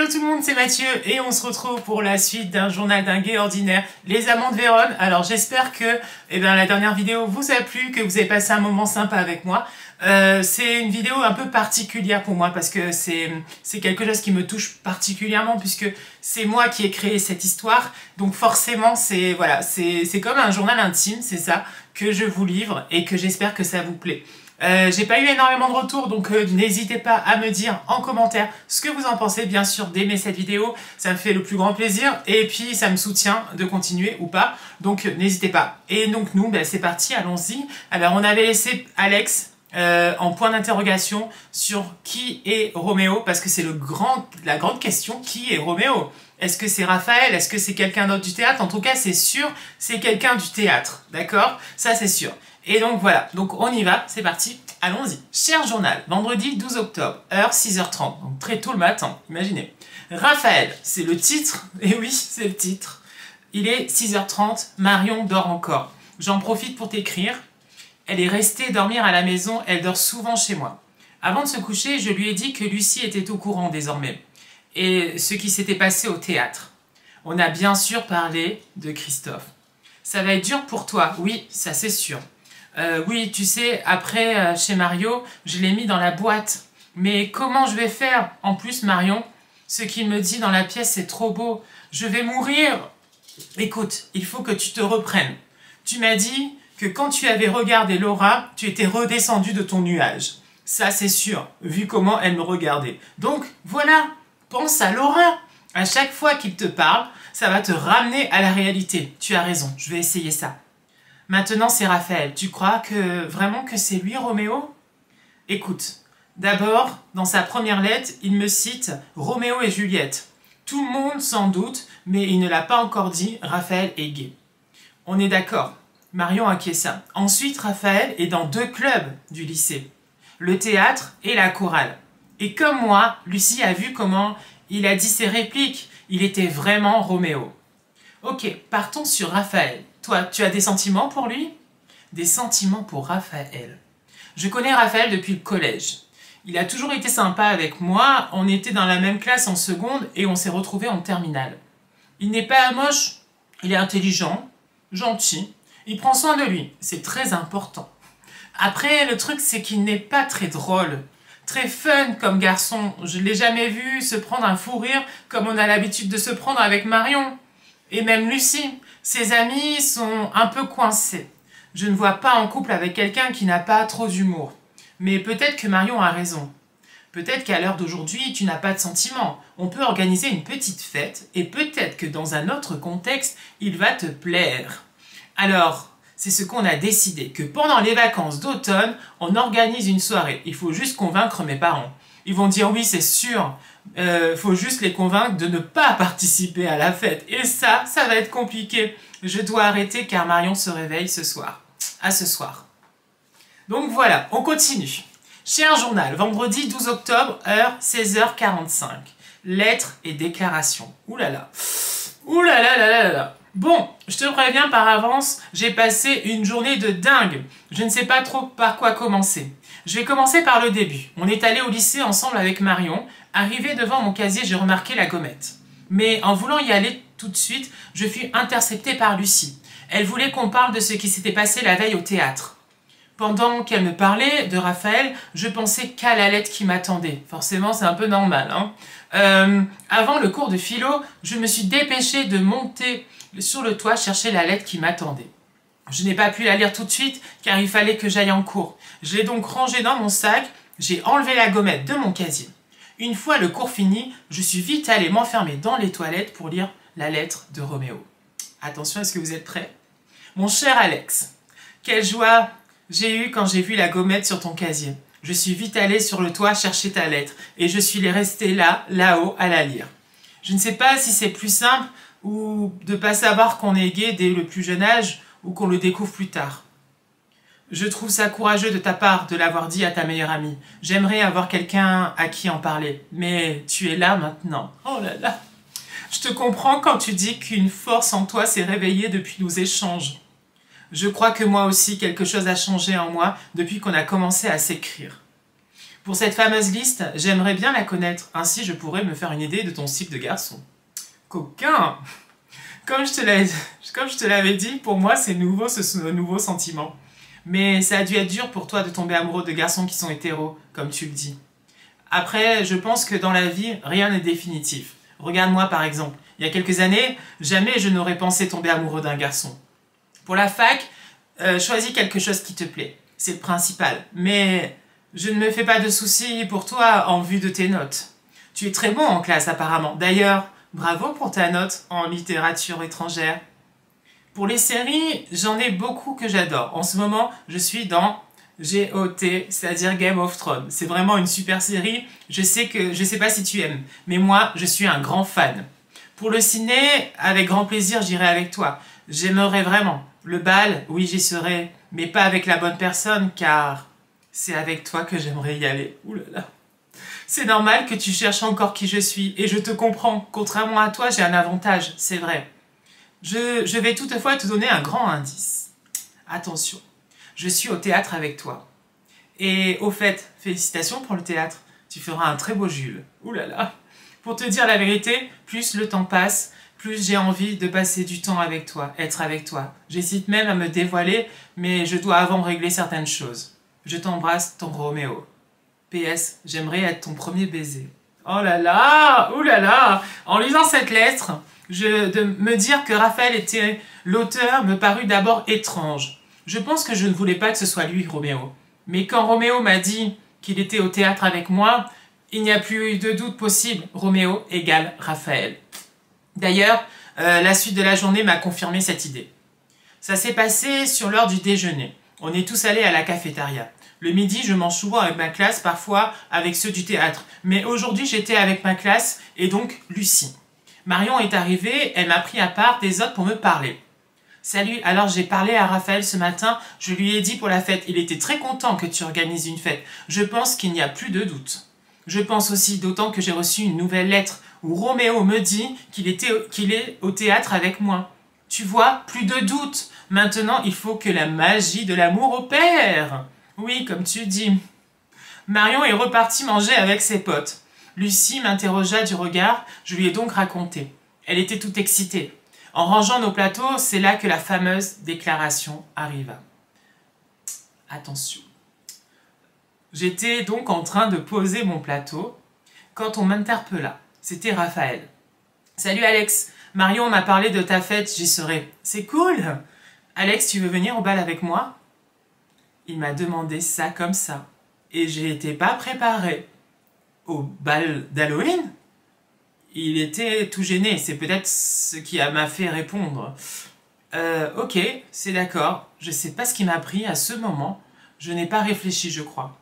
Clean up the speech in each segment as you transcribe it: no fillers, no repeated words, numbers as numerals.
Hello tout le monde, c'est Mathieu et on se retrouve pour la suite d'un journal d'un gay ordinaire, les amants de Vérone. Alors j'espère que la dernière vidéo vous a plu, que vous avez passé un moment sympa avec moi. C'est une vidéo un peu particulière pour moi parce que c'est quelque chose qui me touche particulièrement puisque c'est moi qui ai créé cette histoire. Donc forcément c'est comme un journal intime, c'est ça que je vous livre et que j'espère que ça vous plaît. J'ai pas eu énormément de retours, donc n'hésitez pas à me dire en commentaire ce que vous en pensez, bien sûr, d'aimer cette vidéo, ça me fait le plus grand plaisir, et puis ça me soutient de continuer ou pas, donc n'hésitez pas. Et donc nous, c'est parti, allons-y. Alors on avait laissé Alex en point d'interrogation sur qui est Roméo, parce que c'est la grande question, qui est Roméo? Est-ce que c'est Raphaël? Est-ce que c'est quelqu'un d'autre du théâtre? En tout cas, c'est sûr, c'est quelqu'un du théâtre, d'accord? Ça, c'est sûr. Et donc voilà, donc on y va, c'est parti, allons-y. Cher journal, vendredi 12 octobre, heure 6h30, donc très tôt le matin, imaginez. Raphaël, c'est le titre, et oui, c'est le titre. Il est 6h30, Marion dort encore. J'en profite pour t'écrire. Elle est restée dormir à la maison, elle dort souvent chez moi. Avant de se coucher, je lui ai dit que Lucie était au courant désormais. Et ce qui s'était passé au théâtre. On a bien sûr parlé de Christophe. Ça va être dur pour toi, oui, ça c'est sûr. Oui, tu sais, après, chez Mario, je l'ai mis dans la boîte. Mais comment je vais faire? En plus, Marion, ce qu'il me dit dans la pièce, c'est trop beau. Je vais mourir. Écoute, il faut que tu te reprennes. Tu m'as dit que quand tu avais regardé Laura, tu étais redescendu de ton nuage. Ça, c'est sûr, vu comment elle me regardait. Donc, voilà, pense à Laura. À chaque fois qu'il te parle, ça va te ramener à la réalité. Tu as raison, je vais essayer ça. Maintenant, c'est Raphaël. Tu crois vraiment que c'est lui, Roméo? Écoute, d'abord, dans sa première lettre, il me cite Roméo et Juliette. Tout le monde s'en doute, mais il ne l'a pas encore dit, Raphaël est gay. On est d'accord. Marion acquiesça. Ensuite, Raphaël est dans 2 clubs du lycée, le théâtre et la chorale. Et comme moi, Lucie a vu comment il a dit ses répliques. Il était vraiment Roméo. Ok, partons sur Raphaël. Toi, tu as des sentiments pour lui? Des sentiments pour Raphaël. Je connais Raphaël depuis le collège. Il a toujours été sympa avec moi, on était dans la même classe en seconde et on s'est retrouvés en terminale. Il n'est pas moche, il est intelligent, gentil, il prend soin de lui, c'est très important. Après, le truc c'est qu'il n'est pas très drôle, très fun comme garçon. Je ne l'ai jamais vu se prendre un fou rire comme on a l'habitude de se prendre avec Marion. Et même Lucie, ses amis sont un peu coincés. Je ne vois pas en couple avec quelqu'un qui n'a pas trop d'humour. Mais peut-être que Marion a raison. Peut-être qu'à l'heure d'aujourd'hui, tu n'as pas de sentiments. On peut organiser une petite fête et peut-être que dans un autre contexte, il va te plaire. Alors, c'est ce qu'on a décidé, que pendant les vacances d'automne, on organise une soirée. Il faut juste convaincre mes parents. Ils vont dire oui, c'est sûr. Faut juste les convaincre de ne pas participer à la fête. Et ça va être compliqué. Je dois arrêter car Marion se réveille ce soir. À ce soir. Donc voilà, on continue. Cher journal, vendredi 12 octobre, heure 16h45. Lettres et déclarations. Ouh là là. Ouh là là là là là. Bon, je te préviens par avance, j'ai passé une journée de dingue. Je ne sais pas trop par quoi commencer. Je vais commencer par le début. On est allé au lycée ensemble avec Marion. Arrivé devant mon casier, j'ai remarqué la gommette. Mais en voulant y aller tout de suite, je fus interceptée par Lucie. Elle voulait qu'on parle de ce qui s'était passé la veille au théâtre. Pendant qu'elle me parlait de Raphaël, je pensais qu'à la lettre qui m'attendait. Forcément, c'est un peu normal, hein. Avant le cours de philo, je me suis dépêchée de monter sur le toit chercher la lettre qui m'attendait. Je n'ai pas pu la lire tout de suite car il fallait que j'aille en cours. Je l'ai donc rangée dans mon sac, j'ai enlevé la gommette de mon casier. Une fois le cours fini, je suis vite allée m'enfermer dans les toilettes pour lire la lettre de Roméo. Attention, est-ce que vous êtes prêts? Mon cher Alex, quelle joie j'ai eue quand j'ai vu la gommette sur ton casier. Je suis vite allée sur le toit chercher ta lettre et je suis restée là-haut à la lire. Je ne sais pas si c'est plus simple ou de ne pas savoir qu'on est gay dès le plus jeune âge ou qu'on le découvre plus tard. Je trouve ça courageux de ta part de l'avoir dit à ta meilleure amie. J'aimerais avoir quelqu'un à qui en parler, mais tu es là maintenant. Oh là là. Je te comprends quand tu dis qu'une force en toi s'est réveillée depuis nos échanges. Je crois que moi aussi, quelque chose a changé en moi depuis qu'on a commencé à s'écrire. Pour cette fameuse liste, j'aimerais bien la connaître, ainsi je pourrais me faire une idée de ton type de garçon. Coquin! Comme je te l'avais dit, pour moi c'est nouveau ce nouveau sentiment. Mais ça a dû être dur pour toi de tomber amoureux de garçons qui sont hétéros, comme tu le dis. Après, je pense que dans la vie, rien n'est définitif. Regarde-moi par exemple, il y a quelques années, jamais je n'aurais pensé tomber amoureux d'un garçon. Pour la fac, choisis quelque chose qui te plaît, c'est le principal. Mais je ne me fais pas de soucis pour toi en vue de tes notes. Tu es très bon en classe apparemment. D'ailleurs, bravo pour ta note en littérature étrangère. Pour les séries, j'en ai beaucoup que j'adore. En ce moment, je suis dans GOT, c'est-à-dire Game of Thrones. C'est vraiment une super série. Je sais pas si tu aimes, mais moi, je suis un grand fan. Pour le ciné, avec grand plaisir, j'irai avec toi. J'aimerais vraiment. Le bal, oui, j'y serai, mais pas avec la bonne personne, car c'est avec toi que j'aimerais y aller. Ouh là là. C'est normal que tu cherches encore qui je suis, et je te comprends. Contrairement à toi, j'ai un avantage, c'est vrai. Je vais toutefois te donner un grand indice. Attention, je suis au théâtre avec toi. Et au fait, félicitations pour le théâtre. Tu feras un très beau Jules. Ouh là là. Pour te dire la vérité, plus le temps passe, plus j'ai envie de passer du temps avec toi, être avec toi. J'hésite même à me dévoiler, mais je dois avant régler certaines choses. Je t'embrasse, ton Roméo. PS, j'aimerais être ton premier baiser. Oh là là, ouh là là. En lisant cette lettre, de me dire que Raphaël était l'auteur me parut d'abord étrange. Je pense que je ne voulais pas que ce soit lui, Roméo. Mais quand Roméo m'a dit qu'il était au théâtre avec moi, il n'y a plus eu de doute possible. Roméo égale Raphaël. D'ailleurs, la suite de la journée m'a confirmé cette idée. Ça s'est passé sur l'heure du déjeuner. On est tous allés à la cafétéria. Le midi, je mange souvent avec ma classe, parfois avec ceux du théâtre. Mais aujourd'hui, j'étais avec ma classe et donc Lucie. Marion est arrivée, elle m'a pris à part des autres pour me parler. Salut, alors j'ai parlé à Raphaël ce matin, je lui ai dit pour la fête, il était très content que tu organises une fête. Je pense qu'il n'y a plus de doute. Je pense aussi d'autant que j'ai reçu une nouvelle lettre où Roméo me dit qu'il est au théâtre avec moi. Tu vois, plus de doute. Maintenant, il faut que la magie de l'amour opère. Oui, comme tu dis. Marion est repartie manger avec ses potes. Lucie m'interrogea du regard, je lui ai donc raconté. Elle était toute excitée. En rangeant nos plateaux, c'est là que la fameuse déclaration arriva. Attention. J'étais donc en train de poser mon plateau quand on m'interpella. C'était Raphaël. Salut Alex, Marion m'a parlé de ta fête, j'y serai. C'est cool. Alex, tu veux venir au bal avec moi? Il m'a demandé ça comme ça. Et j'ai été pas préparée. Au bal d'Halloween? Il était tout gêné, c'est peut-être ce qui m'a fait répondre. Ok, c'est d'accord, je sais pas ce qui m'a pris à ce moment, je n'ai pas réfléchi, je crois.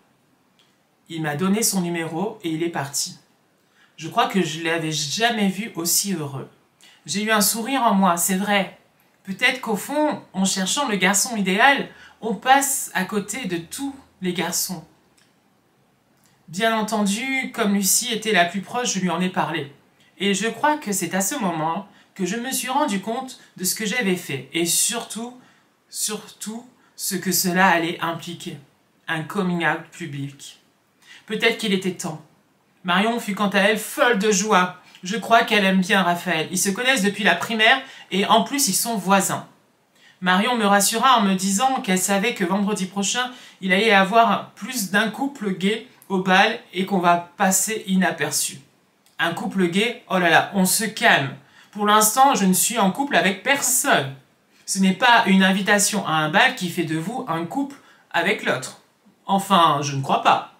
Il m'a donné son numéro et il est parti. Je crois que je l'avais jamais vu aussi heureux. J'ai eu un sourire en moi, c'est vrai. Peut-être qu'au fond, en cherchant le garçon idéal, on passe à côté de tous les garçons. Bien entendu, comme Lucie était la plus proche, je lui en ai parlé. Et je crois que c'est à ce moment que je me suis rendu compte de ce que j'avais fait. Et surtout, ce que cela allait impliquer. Un coming out public. Peut-être qu'il était temps. Marion fut quant à elle folle de joie. Je crois qu'elle aime bien Raphaël. Ils se connaissent depuis la primaire et en plus ils sont voisins. Marion me rassura en me disant qu'elle savait que vendredi prochain, il allait y avoir plus d'un couple gay au bal et qu'on va passer inaperçu. Un couple gay, oh là là, on se calme. Pour l'instant, je ne suis en couple avec personne. Ce n'est pas une invitation à un bal qui fait de vous un couple avec l'autre. Enfin, je ne crois pas.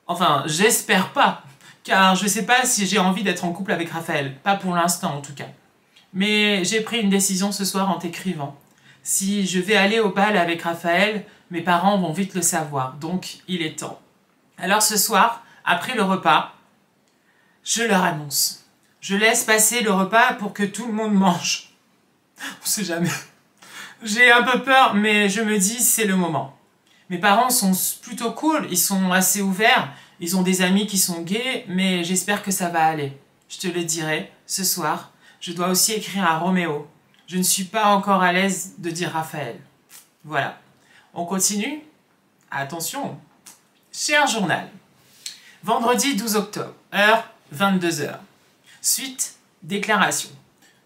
Enfin, j'espère pas. Car je ne sais pas si j'ai envie d'être en couple avec Raphaël. Pas pour l'instant, en tout cas. Mais j'ai pris une décision ce soir en t'écrivant. Si je vais aller au bal avec Raphaël, mes parents vont vite le savoir. Donc, il est temps. Alors ce soir, après le repas, je leur annonce. Je laisse passer le repas pour que tout le monde mange. On sait jamais. J'ai un peu peur, mais je me dis c'est le moment. Mes parents sont plutôt cool, ils sont assez ouverts, ils ont des amis qui sont gays, mais j'espère que ça va aller. Je te le dirai, ce soir, je dois aussi écrire à Roméo. Je ne suis pas encore à l'aise de dire Raphaël. Voilà. On continue? Attention, Cher journal, vendredi 12 octobre, heure 22 heures. Suite, déclaration.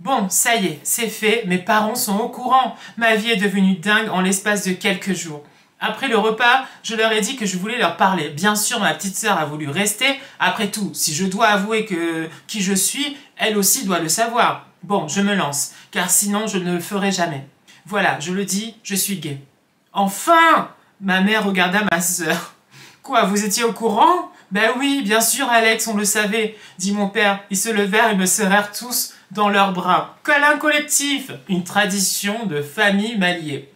Bon, ça y est, c'est fait, mes parents sont au courant. Ma vie est devenue dingue en l'espace de quelques jours. Après le repas, je leur ai dit que je voulais leur parler. Bien sûr, ma petite sœur a voulu rester. Après tout, si je dois avouer qui je suis, elle aussi doit le savoir. Bon, je me lance, car sinon je ne le ferai jamais. Voilà, je le dis, je suis gay. Enfin! Ma mère regarda ma sœur. Quoi, vous étiez au courant? Ben oui, bien sûr, Alex, on le savait, dit mon père. Ils se levèrent et me serrèrent tous dans leurs bras. Câlin collectif, une tradition de famille malliée.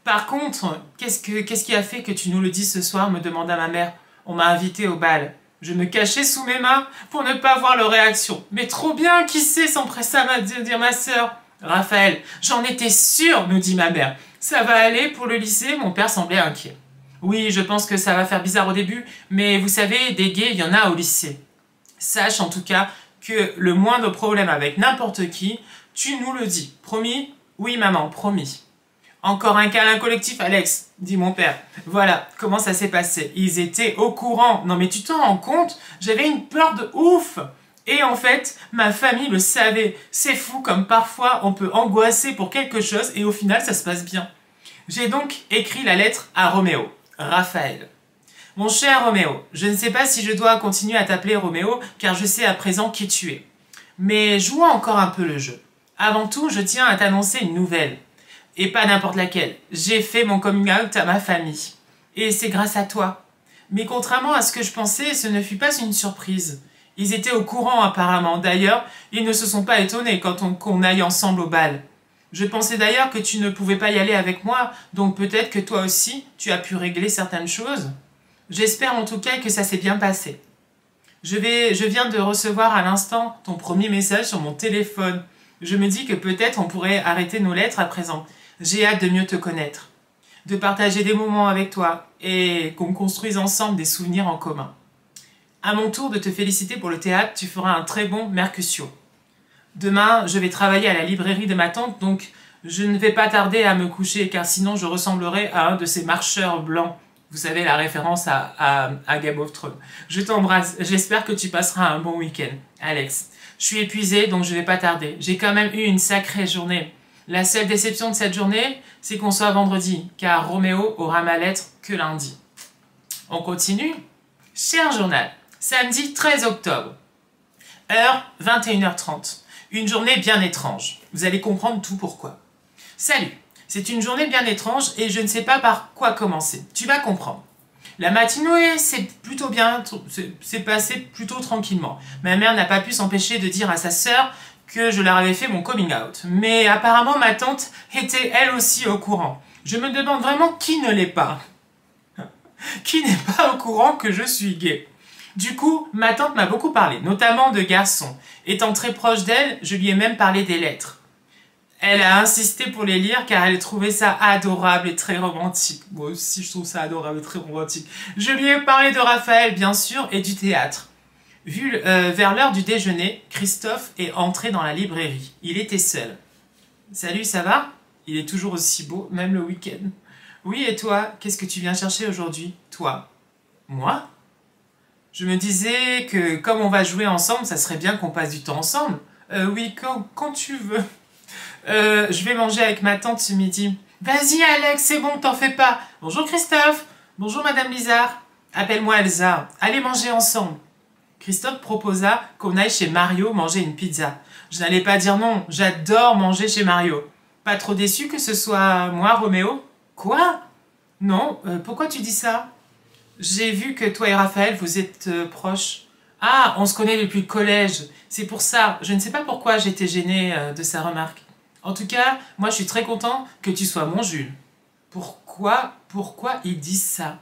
Par contre, qu'est-ce qui a fait que tu nous le dis ce soir, me demanda ma mère. On m'a invité au bal. Je me cachais sous mes mains pour ne pas voir leur réaction. Mais trop bien, qui sait, s'empressa de dire ma sœur. Raphaël, j'en étais sûre, me dit ma mère. Ça va aller pour le lycée, mon père semblait inquiet. Oui, je pense que ça va faire bizarre au début, mais vous savez, des gays, il y en a au lycée. Sache en tout cas que le moindre problème avec n'importe qui, tu nous le dis. Promis? Oui, maman, promis. Encore un câlin collectif, Alex, dit mon père. Voilà, comment ça s'est passé. Ils étaient au courant. Non mais tu t'en rends compte? J'avais une peur de ouf. Et en fait, ma famille le savait. C'est fou comme parfois on peut angoisser pour quelque chose et au final ça se passe bien. J'ai donc écrit la lettre à Roméo. Raphaël. Mon cher Roméo, je ne sais pas si je dois continuer à t'appeler Roméo car je sais à présent qui tu es. Mais jouons encore un peu le jeu. Avant tout, je tiens à t'annoncer une nouvelle. Et pas n'importe laquelle. J'ai fait mon coming out à ma famille. Et c'est grâce à toi. Mais contrairement à ce que je pensais, ce ne fut pas une surprise. Ils étaient au courant apparemment. D'ailleurs, ils ne se sont pas étonnés qu'on aille ensemble au bal. Je pensais d'ailleurs que tu ne pouvais pas y aller avec moi, donc peut-être que toi aussi, tu as pu régler certaines choses. J'espère en tout cas que ça s'est bien passé. Je viens de recevoir à l'instant ton premier message sur mon téléphone. Je me dis que peut-être on pourrait arrêter nos lettres à présent. J'ai hâte de mieux te connaître, de partager des moments avec toi et qu'on construise ensemble des souvenirs en commun. À mon tour de te féliciter pour le théâtre, tu feras un très bon Mercutio. Demain, je vais travailler à la librairie de ma tante, donc je ne vais pas tarder à me coucher, car sinon je ressemblerai à un de ces marcheurs blancs. Vous savez, la référence à Game of Thrones. Je t'embrasse, j'espère que tu passeras un bon week-end. Alex, je suis épuisée, donc je ne vais pas tarder. J'ai quand même eu une sacrée journée. La seule déception de cette journée, c'est qu'on soit vendredi, car Roméo aura ma lettre que lundi. On continue? Cher journal, samedi 13 octobre, heure 21h30. Une journée bien étrange. Vous allez comprendre tout pourquoi. Salut, c'est une journée bien étrange et je ne sais pas par quoi commencer. Tu vas comprendre. La matinée s'est plutôt bien, s'est passée plutôt tranquillement. Ma mère n'a pas pu s'empêcher de dire à sa sœur que je leur avais fait mon coming out. Mais apparemment ma tante était elle aussi au courant. Je me demande vraiment qui ne l'est pas. Qui n'est pas au courant que je suis gay. Du coup, ma tante m'a beaucoup parlé, notamment de garçons. Étant très proche d'elle, je lui ai même parlé des lettres. Elle a insisté pour les lire car elle trouvait ça adorable et très romantique. Moi aussi, je trouve ça adorable et très romantique. Je lui ai parlé de Raphaël, bien sûr, et du théâtre. Vers l'heure du déjeuner, Christophe est entré dans la librairie. Il était seul. « Salut, ça va ?» Il est toujours aussi beau, même le week-end. « Oui, et toi, qu'est-ce que tu viens chercher aujourd'hui, toi ?»« Moi ?» Je me disais que comme on va jouer ensemble, ça serait bien qu'on passe du temps ensemble. Oui, quand tu veux. Je vais manger avec ma tante ce midi. Vas-y Alex, c'est bon, t'en fais pas. Bonjour Christophe. Bonjour Madame Lizard. Appelle-moi Elsa. Allez manger ensemble. Christophe proposa qu'on aille chez Mario manger une pizza. Je n'allais pas dire non, j'adore manger chez Mario. Pas trop déçu que ce soit moi, Roméo? Quoi? Non, pourquoi tu dis ça? J'ai vu que toi et Raphaël, vous êtes proches. Ah, on se connaît depuis le collège. C'est pour ça. Je ne sais pas pourquoi j'étais gênée de sa remarque. En tout cas, moi je suis très content que tu sois mon Jules. Pourquoi ils disent ça?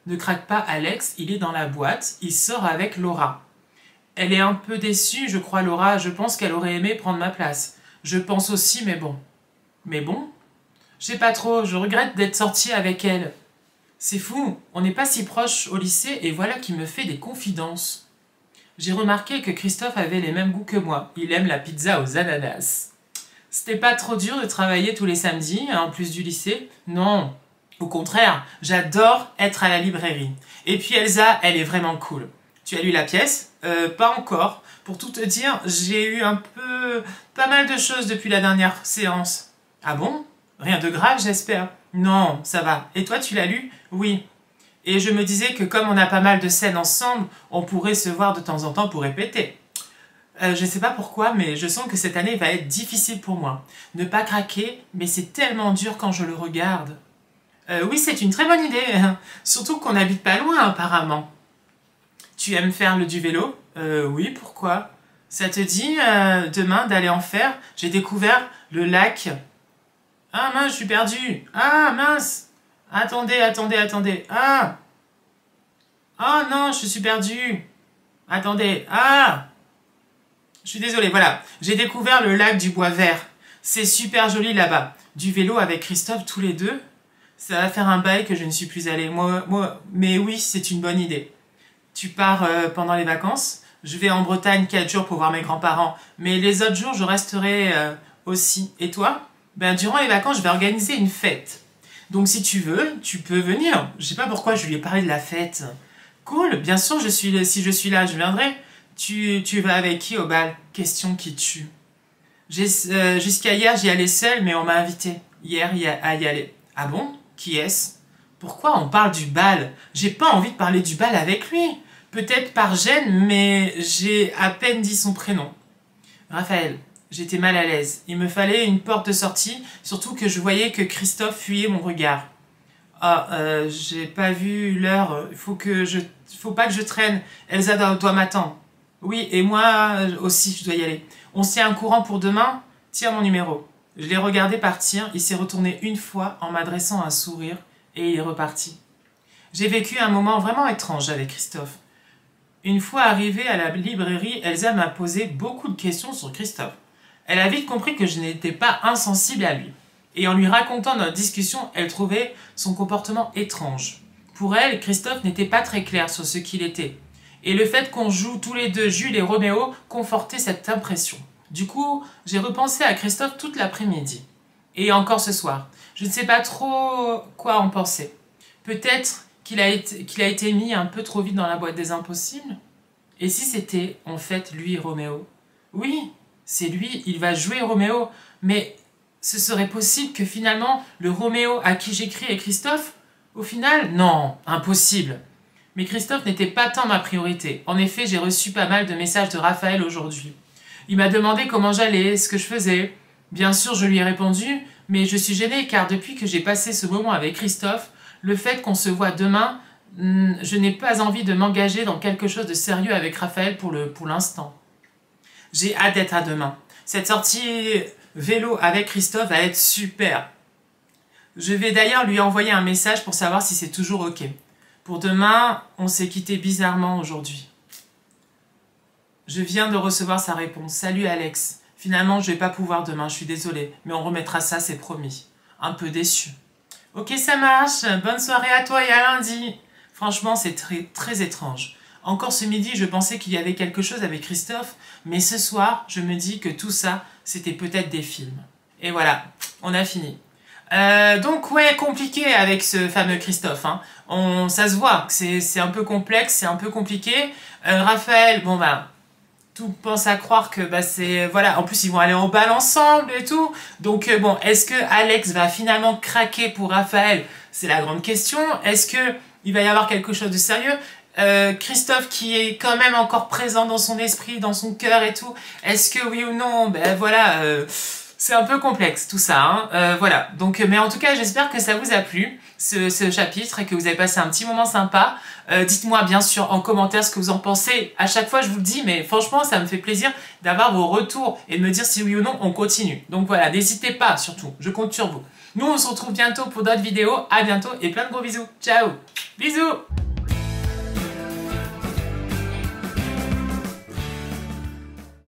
Ne craque pas Alex, il est dans la boîte, il sort avec Laura. Elle est un peu déçue, je crois Laura, je pense qu'elle aurait aimé prendre ma place. Je pense aussi, mais bon. Mais bon? Je sais pas trop, je regrette d'être sortie avec elle. C'est fou, on n'est pas si proches au lycée et voilà qui me fait des confidences. J'ai remarqué que Christophe avait les mêmes goûts que moi. Il aime la pizza aux ananas. C'était pas trop dur de travailler tous les samedis, en plus du lycée? Non. Au contraire, j'adore être à la librairie. Et puis Elsa, elle est vraiment cool. Tu as lu la pièce? Pas encore. Pour tout te dire, j'ai eu pas mal de choses depuis la dernière séance. Ah bon? Rien de grave, j'espère. Non, ça va. Et toi, tu l'as lu? Oui. Et je me disais que comme on a pas mal de scènes ensemble, on pourrait se voir de temps en temps pour répéter. Je sais pas pourquoi, mais je sens que cette année va être difficile pour moi. Ne pas craquer, mais c'est tellement dur quand je le regarde. Oui, c'est une très bonne idée. Surtout qu'on n'habite pas loin, apparemment. Tu aimes faire du vélo? Oui, pourquoi? Ça te dit demain d'aller en faire? J'ai découvert le lac. Ah mince, je suis perdu. Ah mince. Attendez. Ah. Oh non, je suis perdu. Attendez. Ah. Je suis désolée, voilà. J'ai découvert le lac du Bois Vert. C'est super joli là-bas. Du vélo avec Christophe tous les deux. Ça va faire un bail que je ne suis plus allée. Mais oui, c'est une bonne idée. Tu pars pendant les vacances. Je vais en Bretagne 4 jours pour voir mes grands-parents. Mais les autres jours, je resterai aussi. Et toi? Ben, durant les vacances, je vais organiser une fête. Donc si tu veux, tu peux venir. Je sais pas pourquoi je lui ai parlé de la fête. Cool, bien sûr, si je suis là, je viendrai. Tu vas avec qui au bal? Question qui tue. Jusqu'à hier, j'y allais seule, mais on m'a invité hier à y aller. Ah bon? Qui est-ce? Pourquoi on parle du bal? J'ai pas envie de parler du bal avec lui. Peut-être par gêne, mais j'ai à peine dit son prénom. Raphaël, j'étais mal à l'aise. Il me fallait une porte de sortie, surtout que je voyais que Christophe fuyait mon regard. Ah, j'ai pas vu l'heure. Faut pas que je traîne. Elsa doit m'attendre. Oui, et moi aussi, je dois y aller. On se tient un courant pour demain? Tiens mon numéro. Je l'ai regardé partir. Il s'est retourné une fois en m'adressant un sourire et il est reparti. J'ai vécu un moment vraiment étrange avec Christophe. Une fois arrivée à la librairie, Elsa m'a posé beaucoup de questions sur Christophe. Elle a vite compris que je n'étais pas insensible à lui. Et en lui racontant notre discussion, elle trouvait son comportement étrange. Pour elle, Christophe n'était pas très clair sur ce qu'il était. Et le fait qu'on joue tous les deux Jules et Roméo confortait cette impression. Du coup, j'ai repensé à Christophe toute l'après-midi. Et encore ce soir. Je ne sais pas trop quoi en penser. Peut-être qu'il a été mis un peu trop vite dans la boîte des impossibles? Et si c'était, en fait, lui Roméo? Oui, c'est lui, il va jouer Roméo. Mais ce serait possible que finalement, le Roméo à qui j'écris est Christophe? Au final, non, impossible. Mais Christophe n'était pas tant ma priorité. En effet, j'ai reçu pas mal de messages de Raphaël aujourd'hui. Il m'a demandé comment j'allais, ce que je faisais. Bien sûr, je lui ai répondu, mais je suis gênée car depuis que j'ai passé ce moment avec Christophe, le fait qu'on se voit demain, je n'ai pas envie de m'engager dans quelque chose de sérieux avec Raphaël pour l'instant. J'ai hâte d'être à demain. Cette sortie vélo avec Christophe va être super. Je vais d'ailleurs lui envoyer un message pour savoir si c'est toujours ok. Pour demain, on s'est quitté bizarrement aujourd'hui. Je viens de recevoir sa réponse. Salut Alex. Finalement, je vais pas pouvoir demain, je suis désolée. Mais on remettra ça, c'est promis. Un peu déçu. Ok, ça marche. Bonne soirée à toi et à lundi. Franchement, c'est très étrange. Encore ce midi, je pensais qu'il y avait quelque chose avec Christophe. Mais ce soir, je me dis que tout ça, c'était peut-être des films. Et voilà, on a fini. Donc ouais, compliqué avec ce fameux Christophe. Hein. Ça se voit, c'est un peu complexe, c'est un peu compliqué. Raphaël, bon bah, tout pense à croire que bah c'est voilà. En plus ils vont aller au bal ensemble et tout. Donc bon, est-ce que Alex va finalement craquer pour Raphaël? C'est la grande question. Est-ce que il va y avoir quelque chose de sérieux? Christophe qui est quand même encore présent dans son esprit, dans son cœur et tout. Est-ce que oui ou non? Ben voilà. C'est un peu complexe tout ça, hein. Voilà. Donc, mais en tout cas, j'espère que ça vous a plu, ce chapitre, et que vous avez passé un petit moment sympa. Dites-moi bien sûr en commentaire ce que vous en pensez. À chaque fois, je vous le dis, mais franchement, ça me fait plaisir d'avoir vos retours et de me dire si oui ou non on continue. Donc voilà, n'hésitez pas surtout, je compte sur vous. Nous, on se retrouve bientôt pour d'autres vidéos. À bientôt et plein de gros bisous. Ciao. Bisous.